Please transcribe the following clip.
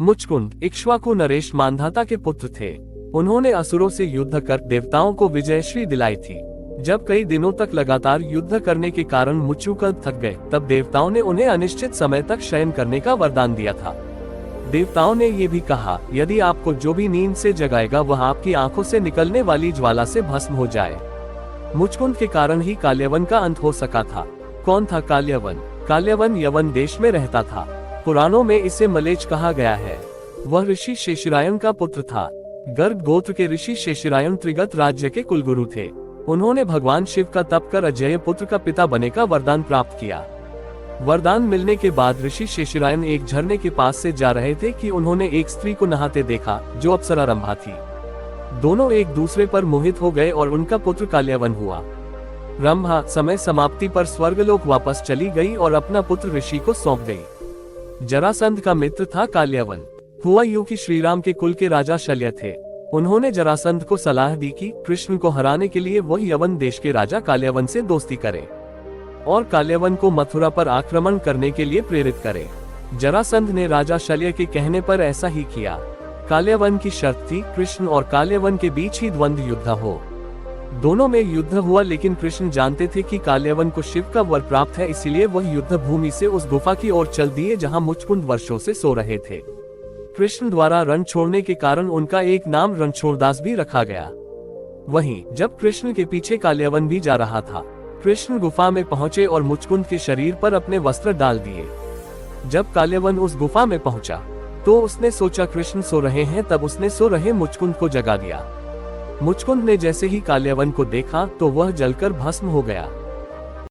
मुचकुंद इक्ष्वाकु नरेश मांधाता के पुत्र थे। उन्होंने असुरों से युद्ध कर देवताओं को विजयश्री दिलाई थी। जब कई दिनों तक लगातार युद्ध करने के कारण मुचकुंद थक गए, तब देवताओं ने उन्हें अनिश्चित समय तक शयन करने का वरदान दिया था। देवताओं ने ये भी कहा, यदि आपको जो भी नींद से जगाएगा वह आपकी आंखों से निकलने वाली ज्वाला से भस्म हो जाए। मुचकुंद के कारण ही काल्यवन का अंत हो सका था। कौन था काल्यवन? काल्यवन यवन देश में रहता था। पुराणों में इसे मलेच कहा गया है। वह ऋषि शेषरायन का पुत्र था। गर्ग गोत्र के ऋषि शेषरायन त्रिगत राज्य के कुलगुरु थे। उन्होंने भगवान शिव का तप कर अजय पुत्र का पिता बनने का वरदान प्राप्त किया। वरदान मिलने के बाद ऋषि शेषरायन एक झरने के पास से जा रहे थे कि उन्होंने एक स्त्री को नहाते देखा जो अप्सरा रंभा थी। दोनों एक दूसरे पर मोहित हो गए और उनका पुत्र काल्यवन हुआ। रंभा समय समाप्ति पर स्वर्गलोक वापस चली गई और अपना पुत्र ऋषि को सौंप गई। जरासंध का मित्र था काल्यवन। हुआ यूं कि श्रीराम के कुल के राजा शल्य थे। उन्होंने जरासंध को सलाह दी कि कृष्ण को हराने के लिए वह यवन देश के राजा काल्यवन से दोस्ती करे और काल्यवन को मथुरा पर आक्रमण करने के लिए प्रेरित करे। जरासंध ने राजा शल्य के कहने पर ऐसा ही किया। काल्यवन की शर्त थी कृष्ण और काल्यवन के बीच ही द्वंद्व युद्ध हो। दोनों में युद्ध हुआ, लेकिन कृष्ण जानते थे कि काल्यवन को शिव का वर प्राप्त है, इसलिए वह युद्ध भूमि से उस गुफा की ओर चल दिए जहां मुचकुंद वर्षों से सो रहे थे। कृष्ण द्वारा रण छोड़ने के कारण उनका एक नाम रणछोड़दास भी रखा गया। वहीं जब कृष्ण के पीछे काल्यवन भी जा रहा था, कृष्ण गुफा में पहुंचे और मुचकुंद के शरीर पर अपने वस्त्र डाल दिए। जब काल्यवन उस गुफा में पहुंचा तो उसने सोचा कृष्ण सो रहे हैं, तब उसने सो रहे मुचकुंद को जगा दिया। मुचकुंद ने जैसे ही काल्यवन को देखा तो वह जलकर भस्म हो गया।